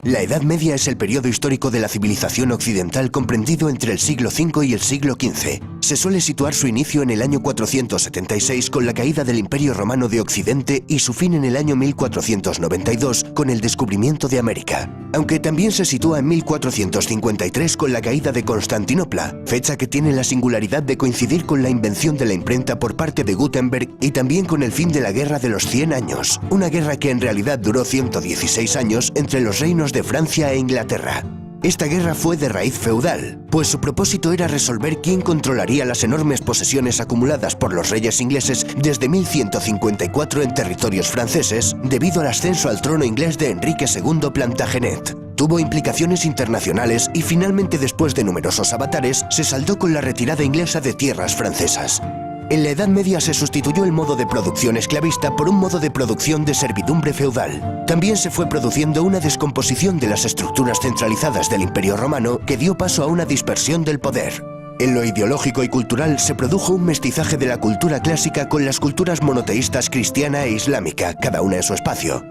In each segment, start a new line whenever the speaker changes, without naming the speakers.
La Edad Media es el periodo histórico de la civilización occidental comprendido entre el siglo V y el siglo XV. Se suele situar su inicio en el año 476 con la caída del Imperio Romano de Occidente y su fin en el año 1492 con el descubrimiento de América. Aunque también se sitúa en 1453 con la caída de Constantinopla, fecha que tiene la singularidad de coincidir con la invención de la imprenta por parte de Gutenberg y también con el fin de la Guerra de los 100 años, una guerra que en realidad duró 116 años entre los reinos de Francia e Inglaterra. Esta guerra fue de raíz feudal, pues su propósito era resolver quién controlaría las enormes posesiones acumuladas por los reyes ingleses desde 1154 en territorios franceses, debido al ascenso al trono inglés de Enrique II Plantagenet. Tuvo implicaciones internacionales y finalmente, después de numerosos avatares, se saldó con la retirada inglesa de tierras francesas. En la Edad Media se sustituyó el modo de producción esclavista por un modo de producción de servidumbre feudal. También se fue produciendo una descomposición de las estructuras centralizadas del Imperio Romano que dio paso a una dispersión del poder. En lo ideológico y cultural se produjo un mestizaje de la cultura clásica con las culturas monoteístas cristiana e islámica, cada una en su espacio.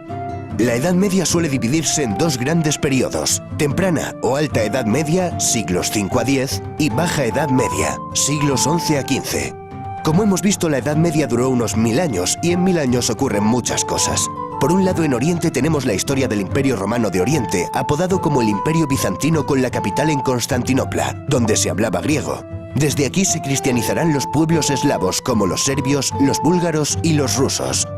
La Edad Media suele dividirse en dos grandes periodos: temprana o alta Edad Media, siglos V a X, y baja Edad Media, siglos XI a XV. Como hemos visto, la Edad Media duró unos 1000 años y en 1000 años ocurren muchas cosas. Por un lado, en Oriente tenemos la historia del Imperio Romano de Oriente, apodado como el Imperio Bizantino, con la capital en Constantinopla, donde se hablaba griego. Desde aquí se cristianizarán los pueblos eslavos como los serbios, los búlgaros y los rusos.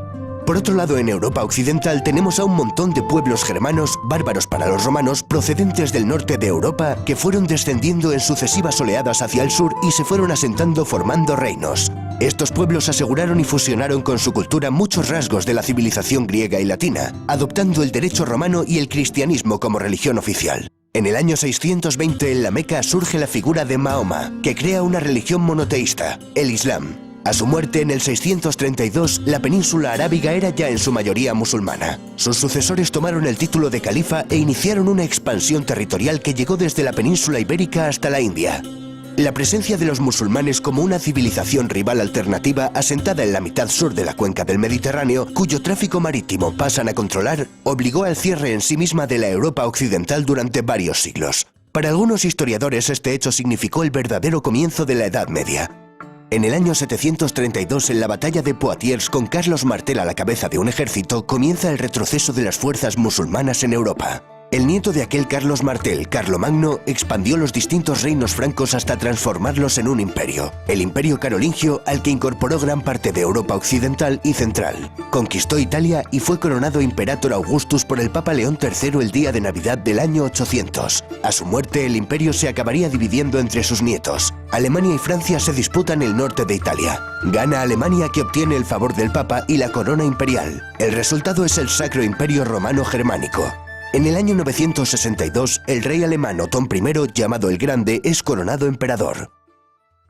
Por otro lado, en Europa occidental tenemos a un montón de pueblos germanos, bárbaros para los romanos, procedentes del norte de Europa, que fueron descendiendo en sucesivas oleadas hacia el sur y se fueron asentando formando reinos. Estos pueblos aseguraron y fusionaron con su cultura muchos rasgos de la civilización griega y latina, adoptando el derecho romano y el cristianismo como religión oficial. En el año 620 en la Meca surge la figura de Mahoma, que crea una religión monoteísta, el Islam. A su muerte en el 632, la península arábiga era ya en su mayoría musulmana. Sus sucesores tomaron el título de califa e iniciaron una expansión territorial que llegó desde la península ibérica hasta la India. La presencia de los musulmanes como una civilización rival alternativa asentada en la mitad sur de la cuenca del Mediterráneo, cuyo tráfico marítimo pasan a controlar, obligó al cierre en sí misma de la Europa occidental durante varios siglos. Para algunos historiadores, este hecho significó el verdadero comienzo de la Edad Media. En el año 732, en la batalla de Poitiers, con Carlos Martel a la cabeza de un ejército, comienza el retroceso de las fuerzas musulmanas en Europa. El nieto de aquel Carlos Martel, Carlomagno, expandió los distintos reinos francos hasta transformarlos en un imperio, el Imperio Carolingio, al que incorporó gran parte de Europa occidental y central. Conquistó Italia y fue coronado Imperator Augustus por el Papa León III el día de Navidad del año 800. A su muerte, el imperio se acabaría dividiendo entre sus nietos. Alemania y Francia se disputan el norte de Italia. Gana Alemania, que obtiene el favor del Papa y la corona imperial. El resultado es el Sacro Imperio Romano Germánico. En el año 962, el rey alemán Otón I, llamado el Grande, es coronado emperador.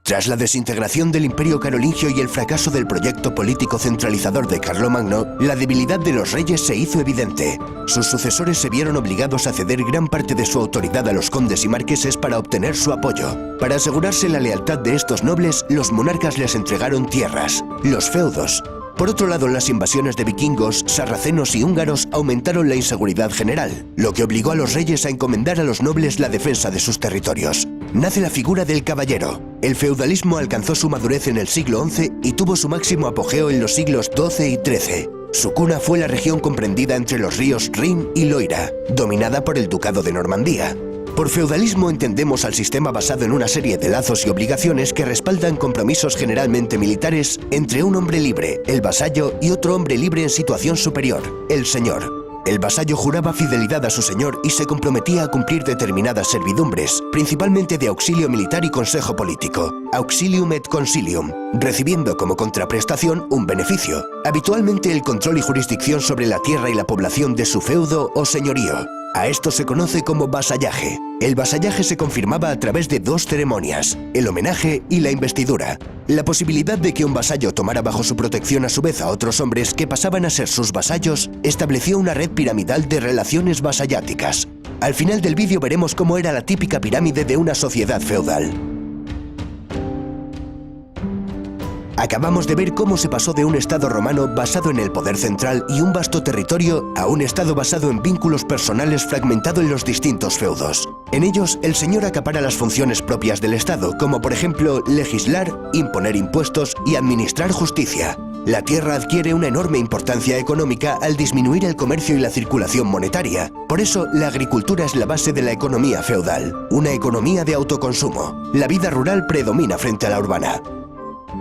Tras la desintegración del Imperio Carolingio y el fracaso del proyecto político centralizador de Carlomagno, la debilidad de los reyes se hizo evidente. Sus sucesores se vieron obligados a ceder gran parte de su autoridad a los condes y marqueses para obtener su apoyo. Para asegurarse la lealtad de estos nobles, los monarcas les entregaron tierras, los feudos. Por otro lado, las invasiones de vikingos, sarracenos y húngaros aumentaron la inseguridad general, lo que obligó a los reyes a encomendar a los nobles la defensa de sus territorios. Nace la figura del caballero. El feudalismo alcanzó su madurez en el siglo XI y tuvo su máximo apogeo en los siglos XII y XIII. Su cuna fue la región comprendida entre los ríos Rin y Loira, dominada por el Ducado de Normandía. Por feudalismo entendemos al sistema basado en una serie de lazos y obligaciones que respaldan compromisos generalmente militares entre un hombre libre, el vasallo, y otro hombre libre en situación superior, el señor. El vasallo juraba fidelidad a su señor y se comprometía a cumplir determinadas servidumbres, principalmente de auxilio militar y consejo político, auxilium et consilium, recibiendo como contraprestación un beneficio, habitualmente el control y jurisdicción sobre la tierra y la población de su feudo o señorío. A esto se conoce como vasallaje. El vasallaje se confirmaba a través de dos ceremonias, el homenaje y la investidura. La posibilidad de que un vasallo tomara bajo su protección a su vez a otros hombres que pasaban a ser sus vasallos estableció una red piramidal de relaciones vasalláticas. Al final del vídeo veremos cómo era la típica pirámide de una sociedad feudal. Acabamos de ver cómo se pasó de un Estado romano basado en el poder central y un vasto territorio a un Estado basado en vínculos personales fragmentado en los distintos feudos. En ellos, el señor acapara las funciones propias del Estado, como por ejemplo legislar, imponer impuestos y administrar justicia. La tierra adquiere una enorme importancia económica al disminuir el comercio y la circulación monetaria. Por eso, la agricultura es la base de la economía feudal, una economía de autoconsumo. La vida rural predomina frente a la urbana.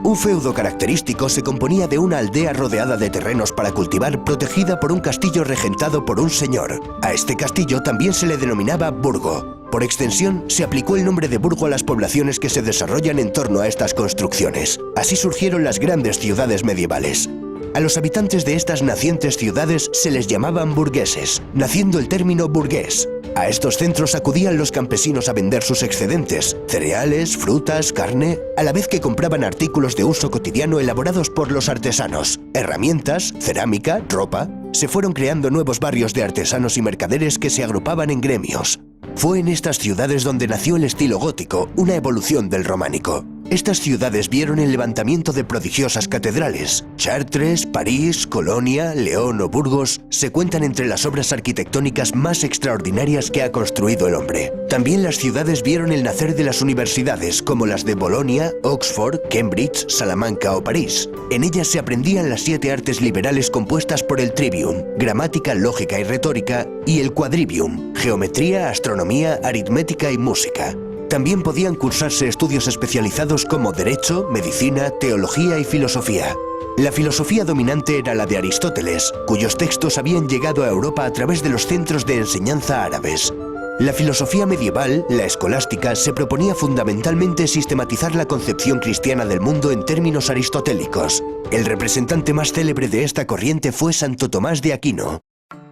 Un feudo característico se componía de una aldea rodeada de terrenos para cultivar, protegida por un castillo regentado por un señor. A este castillo también se le denominaba burgo. Por extensión, se aplicó el nombre de burgo a las poblaciones que se desarrollan en torno a estas construcciones. Así surgieron las grandes ciudades medievales. A los habitantes de estas nacientes ciudades se les llamaban burgueses, naciendo el término burgués. A estos centros acudían los campesinos a vender sus excedentes, cereales, frutas, carne, a la vez que compraban artículos de uso cotidiano elaborados por los artesanos, herramientas, cerámica, ropa. Se fueron creando nuevos barrios de artesanos y mercaderes que se agrupaban en gremios. Fue en estas ciudades donde nació el estilo gótico, una evolución del románico. Estas ciudades vieron el levantamiento de prodigiosas catedrales. Chartres, París, Colonia, León o Burgos se cuentan entre las obras arquitectónicas más extraordinarias que ha construido el hombre. También las ciudades vieron el nacer de las universidades, como las de Bolonia, Oxford, Cambridge, Salamanca o París. En ellas se aprendían las 7 artes liberales compuestas por el trivium, gramática, lógica y retórica, y el quadrivium, geometría, astronomía, aritmética y música. También podían cursarse estudios especializados como Derecho, Medicina, Teología y Filosofía. La filosofía dominante era la de Aristóteles, cuyos textos habían llegado a Europa a través de los centros de enseñanza árabes. La filosofía medieval, la escolástica, se proponía fundamentalmente sistematizar la concepción cristiana del mundo en términos aristotélicos. El representante más célebre de esta corriente fue Santo Tomás de Aquino.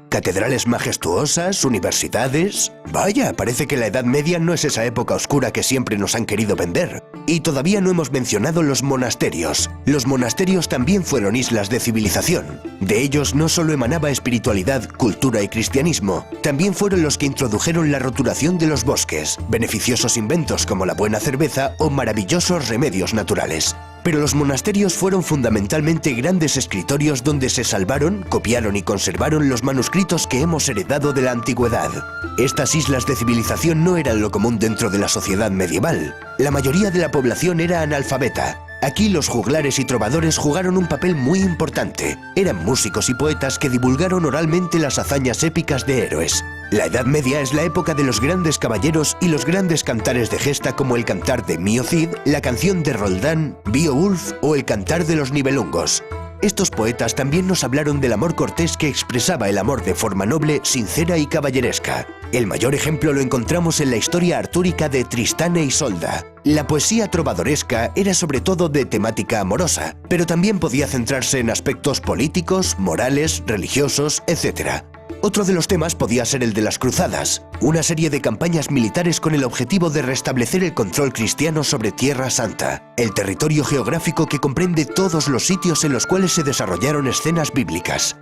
Catedrales majestuosas, universidades... Vaya, parece que la Edad Media no es esa época oscura que siempre nos han querido vender. Y todavía no hemos mencionado los monasterios. Los monasterios también fueron islas de civilización. De ellos no solo emanaba espiritualidad, cultura y cristianismo, también fueron los que introdujeron la roturación de los bosques, beneficiosos inventos como la buena cerveza o maravillosos remedios naturales. Pero los monasterios fueron fundamentalmente grandes escritorios donde se salvaron, copiaron y conservaron los manuscritos que hemos heredado de la antigüedad. Estas islas de civilización no eran lo común dentro de la sociedad medieval. La mayoría de la población era analfabeta. Aquí los juglares y trovadores jugaron un papel muy importante. Eran músicos y poetas que divulgaron oralmente las hazañas épicas de héroes. La Edad Media es la época de los grandes caballeros y los grandes cantares de gesta como el cantar de Mio Cid, la canción de Roldán, Beowulf o el cantar de los Nibelungos. Estos poetas también nos hablaron del amor cortés que expresaba el amor de forma noble, sincera y caballeresca. El mayor ejemplo lo encontramos en la historia artúrica de Tristán e Isolda. La poesía trovadoresca era sobre todo de temática amorosa, pero también podía centrarse en aspectos políticos, morales, religiosos, etc. Otro de los temas podía ser el de las cruzadas, una serie de campañas militares con el objetivo de restablecer el control cristiano sobre Tierra Santa, el territorio geográfico que comprende todos los sitios en los cuales se desarrollaron escenas bíblicas.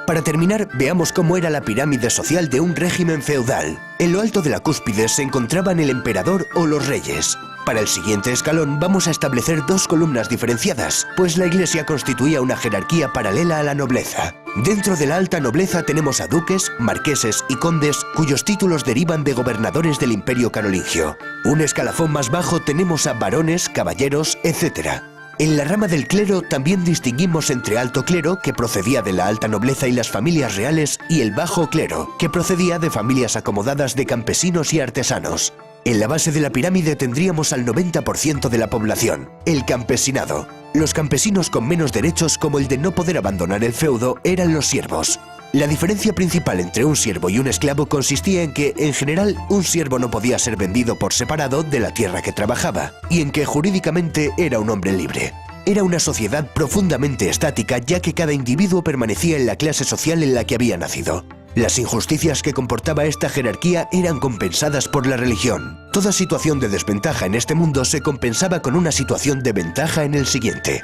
Para terminar, veamos cómo era la pirámide social de un régimen feudal. En lo alto de la cúspide se encontraban el emperador o los reyes. Para el siguiente escalón vamos a establecer 2 columnas diferenciadas, pues la Iglesia constituía una jerarquía paralela a la nobleza. Dentro de la alta nobleza tenemos a duques, marqueses y condes cuyos títulos derivan de gobernadores del Imperio Carolingio. Un escalafón más bajo tenemos a varones, caballeros, etc. En la rama del clero también distinguimos entre alto clero, que procedía de la alta nobleza y las familias reales, y el bajo clero, que procedía de familias acomodadas de campesinos y artesanos. En la base de la pirámide tendríamos al 90% de la población, el campesinado. Los campesinos con menos derechos, como el de no poder abandonar el feudo, eran los siervos. La diferencia principal entre un siervo y un esclavo consistía en que, en general, un siervo no podía ser vendido por separado de la tierra que trabajaba, y en que jurídicamente era un hombre libre. Era una sociedad profundamente estática, ya que cada individuo permanecía en la clase social en la que había nacido. Las injusticias que comportaba esta jerarquía eran compensadas por la religión. Toda situación de desventaja en este mundo se compensaba con una situación de ventaja en el siguiente.